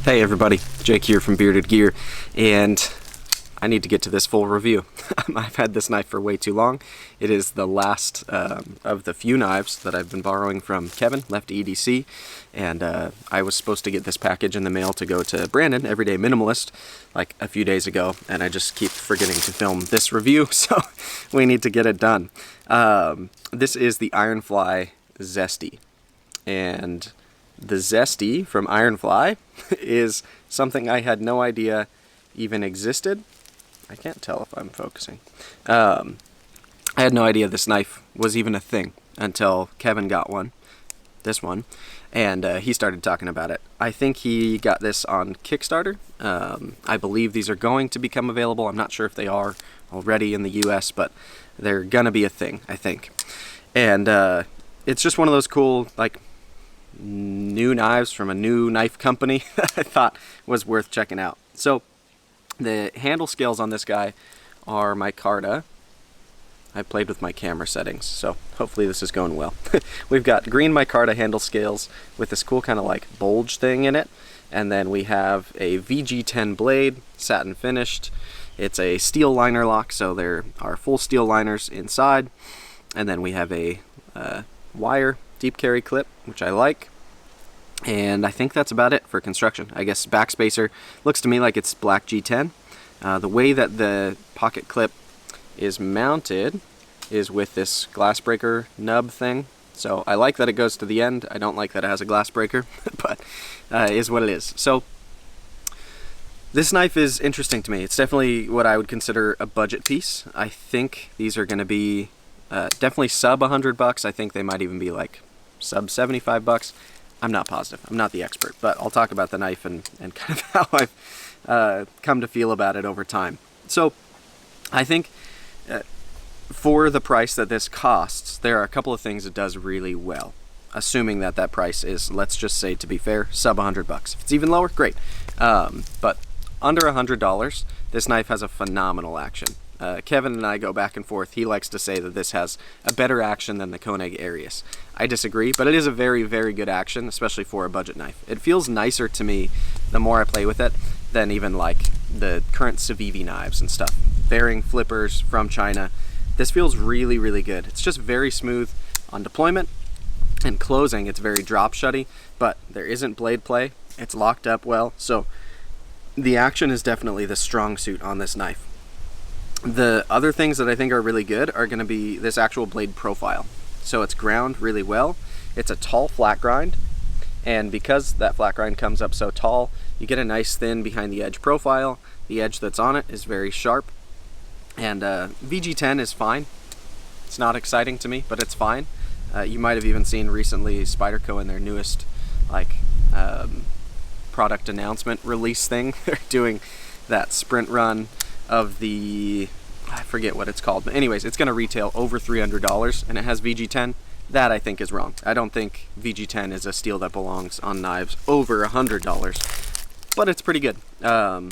Hey everybody, Jake here from Bearded Gear, and I need to get to this full review. I've had this knife for way too long. It is the last of the few knives that I've been borrowing from Kevin, LeftyEDC, and I was supposed to get this package in the mail to go to Brandon, Everyday Minimalist, like a few days ago, and I just keep forgetting to film this review, so we need to get it done. This is the Ironfly Zesty, and the Zesty from Ironfly is something I had no idea even existed. I can't tell if I'm focusing. I had no idea this knife was even a thing until Kevin got one, this one, and he started talking about it. I think he got this on Kickstarter. I believe these are going to become available. I'm not sure if they are already in the US, but they're gonna be a thing, I think. And it's just one of those cool, like, new knives from a new knife company that I thought was worth checking out. So the handle scales on this guy are Micarta. I played with my camera settings, so hopefully this is going well. We've got green Micarta handle scales with this cool kind of like bulge thing in it, and then we have a VG10 blade, satin finished. It's a steel liner lock, so there are full steel liners inside, and then we have a wire deep carry clip, which I like, and I think that's about it for construction. I guess backspacer looks to me like it's black G10. The way that the pocket clip is mounted is with this glass breaker nub thing, so I like that it goes to the end. I don't like that it has a glass breaker, but is what it is. So this knife is interesting to me. It's definitely what I would consider a budget piece. I think these are going to be definitely sub $100. I think they might even be like sub $75. I'm not positive. I'm not the expert, but I'll talk about the knife and kind of how I've come to feel about it over time. So I think for the price that this costs, there are a couple of things it does really well, assuming that that price is, let's just say, to be fair, sub $100. If it's even lower, great. But under $100, this knife has a phenomenal action. Kevin and I go back and forth. He likes to say that this has a better action than the Koenig Arius. I disagree, but it is a very, very good action, especially for a budget knife. It feels nicer to me the more I play with it than even like the current Civivi knives and stuff. Bearing flippers from China. This feels really, really good. It's just very smooth on deployment and closing. It's very drop shutty, but there isn't blade play. It's locked up well, so the action is definitely the strong suit on this knife. The other things that I think are really good are going to be this actual blade profile. So it's ground really well. It's a tall flat grind, and because that flat grind comes up so tall, you get a nice thin behind the edge profile. The edge that's on it is very sharp, and VG10 is fine. It's not exciting to me, but it's fine. You might have even seen recently Spyderco in their newest product announcement release thing. They're doing that sprint run of the, I forget what it's called, but anyways, it's going to retail over $300, and it has VG10. That I think is wrong. I don't think VG10 is a steel that belongs on knives over $100, but it's pretty good. I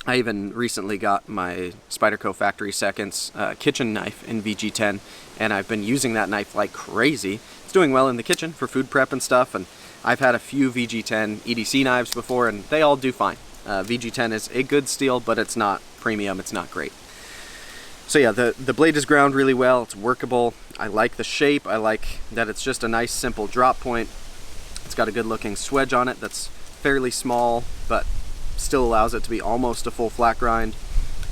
even recently got my Spyderco Factory Seconds kitchen knife in VG10, and I've been using that knife like crazy. It's doing well in the kitchen for food prep and stuff, and I've had a few VG10 EDC knives before, and they all do fine. VG10 is a good steel, but it's not premium, it's not great. So yeah, the blade is ground really well, it's workable. I like the shape, I like that it's just a nice simple drop point. It's got a good looking swedge on it that's fairly small, but still allows it to be almost a full flat grind.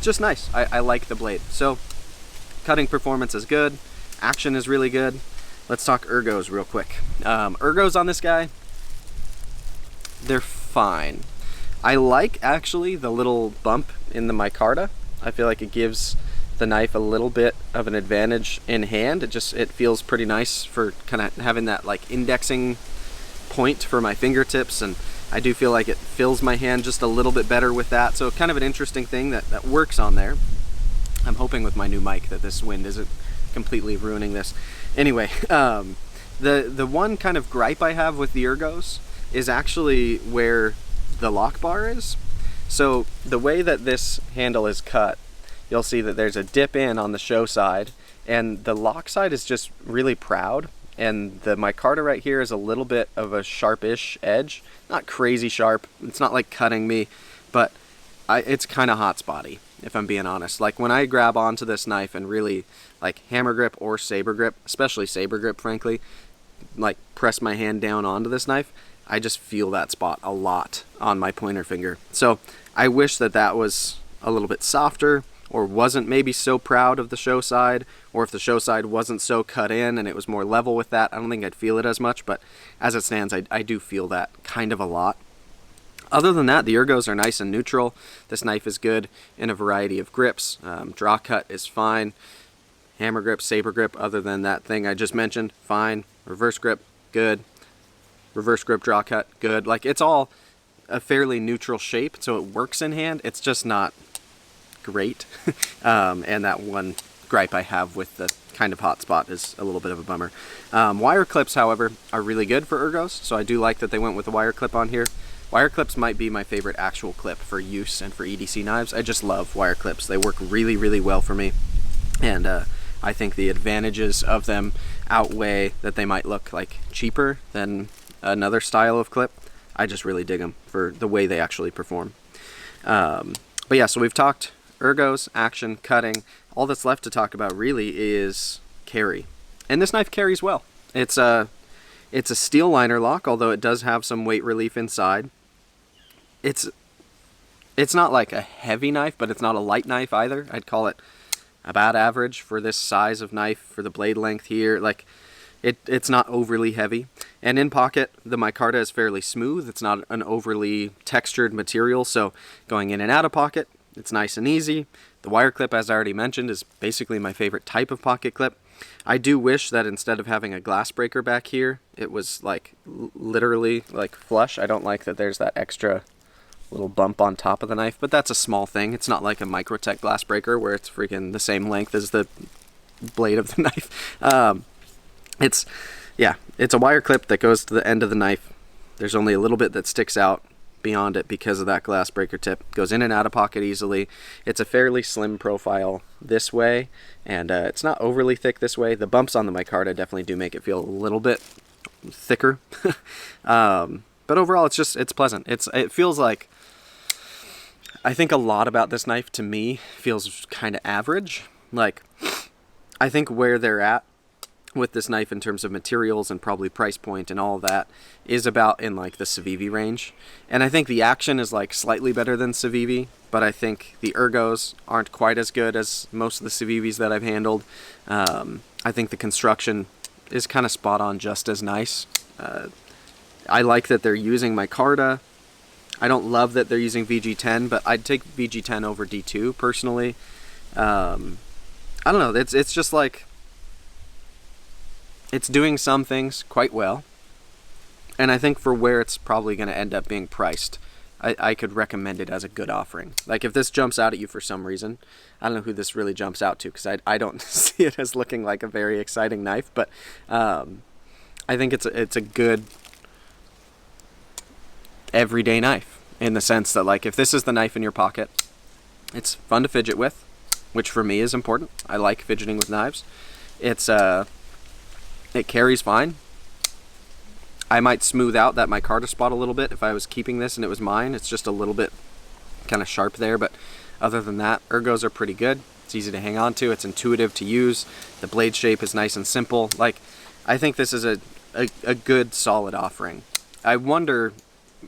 Just nice, I like the blade. So cutting performance is good, action is really good. Let's talk ergos real quick. Ergos on this guy, they're fine. I like actually the little bump in the micarta. I feel like it gives the knife a little bit of an advantage in hand. It feels pretty nice for kind of having that like indexing point for my fingertips, and I do feel like it fills my hand just a little bit better with that. So kind of an interesting thing that works on there. I'm hoping with my new mic that this wind isn't completely ruining this. Anyway, the one kind of gripe I have with the ergos is actually where the lock bar is. So the way that this handle is cut, you'll see that there's a dip in on the show side, and the lock side is just really proud. and the micarta right here is a little bit of a sharpish edge. Not crazy sharp, it's not like cutting me, but it's kind of hot spotty, if I'm being honest. Like when I grab onto this knife and really, like hammer grip or saber grip, especially saber grip frankly, like press my hand down onto this knife, I just feel that spot a lot on my pointer finger. So I wish that that was a little bit softer, or wasn't maybe so proud of the show side, or if the show side wasn't so cut in and it was more level with that, I don't think I'd feel it as much, but as it stands, I do feel that kind of a lot. Other than that, the ergos are nice and neutral. This knife is good in a variety of grips. Draw cut is fine. Hammer grip, saber grip, other than that thing I just mentioned, fine. Reverse grip, good. Reverse grip, draw cut, good. Like, it's all a fairly neutral shape, so it works in hand. It's just not great. And that one gripe I have with the kind of hot spot is a little bit of a bummer. Wire clips, however, are really good for ergos, so I do like that they went with the wire clip on here. Wire clips might be my favorite actual clip for use and for EDC knives. I just love wire clips. They work really, really well for me. And I think the advantages of them outweigh that they might look like cheaper than another style of clip. I just really dig them for the way they actually perform. But yeah, so we've talked ergos, action, cutting. All that's left to talk about really is carry. And this knife carries well. It's a steel liner lock, although it does have some weight relief inside. It's not like a heavy knife, but it's not a light knife either. I'd call it about average for this size of knife, for the blade length here. Like, it's not overly heavy. And in pocket, the micarta is fairly smooth. It's not an overly textured material, so going in and out of pocket, it's nice and easy. The wire clip, as I already mentioned, is basically my favorite type of pocket clip. I do wish that instead of having a glass breaker back here, it was like literally like flush. I don't like that there's that extra little bump on top of the knife, but that's a small thing. It's not like a Microtech glass breaker where it's freaking the same length as the blade of the knife. It's a wire clip that goes to the end of the knife. There's only a little bit that sticks out beyond it because of that glass breaker tip. Goes in and out of pocket easily. It's a fairly slim profile this way, and it's not overly thick this way. The bumps on the micarta definitely do make it feel a little bit thicker. But overall, it's pleasant. It feels like, I think a lot about this knife to me feels kind of average. Like, I think where they're at with this knife in terms of materials and probably price point and all of that is about in like the Civivi range. And I think the action is like slightly better than Civivi, but I think the ergos aren't quite as good as most of the Civivis that I've handled. I think the construction is kind of spot on, just as nice. I like that they're using micarta. I don't love that they're using VG10, but I'd take VG10 over D2 personally. I don't know, it's just like, it's doing some things quite well, and I think for where it's probably going to end up being priced, I could recommend it as a good offering. Like, if this jumps out at you for some reason, I don't know who this really jumps out to, because I don't see it as looking like a very exciting knife, but I think it's a good everyday knife, in the sense that, like, if this is the knife in your pocket, it's fun to fidget with, which for me is important. I like fidgeting with knives. It carries fine. I might smooth out that micarta spot a little bit if I was keeping this and it was mine. It's just a little bit kind of sharp there, but other than that, ergos are pretty good. It's easy to hang on to. It's intuitive to use. The blade shape is nice and simple. Like, I think this is a good, solid offering. I wonder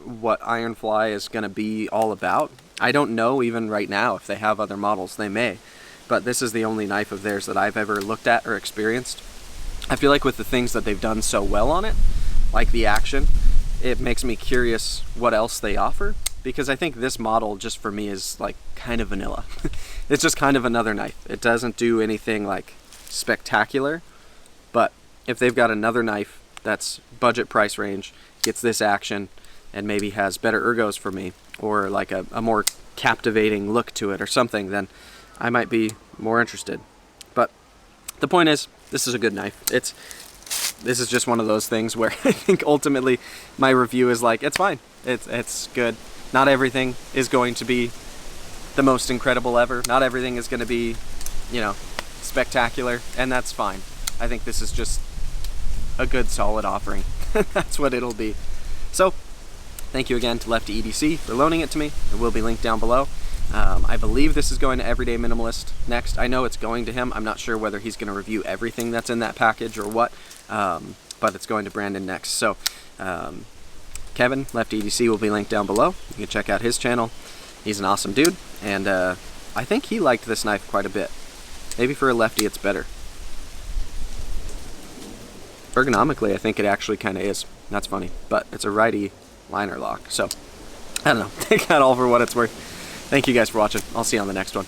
what Ironfly is going to be all about. I don't know even right now if they have other models. They may, but this is the only knife of theirs that I've ever looked at or experienced. I feel like with the things that they've done so well on it, like the action, it makes me curious what else they offer, because I think this model just for me is like kind of vanilla. It's just kind of another knife. It doesn't do anything like spectacular, but if they've got another knife that's budget price range, gets this action, and maybe has better ergos for me, or like a more captivating look to it or something, then I might be more interested. But the point is, this is a good knife. This is just one of those things where I think ultimately my review is like, it's fine. It's good. Not everything is going to be the most incredible ever. Not everything is going to be, you know, spectacular, and that's fine. I think this is just a good solid offering. That's what it'll be. So thank you again to LeftyEDC for loaning it to me. It will be linked down below. I believe this is going to Everyday Minimalist next. I know it's going to him. I'm not sure whether he's going to review everything that's in that package or what, but it's going to Brandon next. So Kevin, LeftyEDC, will be linked down below. You can check out his channel. He's an awesome dude, and I think he liked this knife quite a bit. Maybe for a lefty it's better. Ergonomically, I think it actually kind of is. That's funny, but it's a righty liner lock, so I don't know. Take that all for what it's worth. Thank you guys for watching. I'll see you on the next one.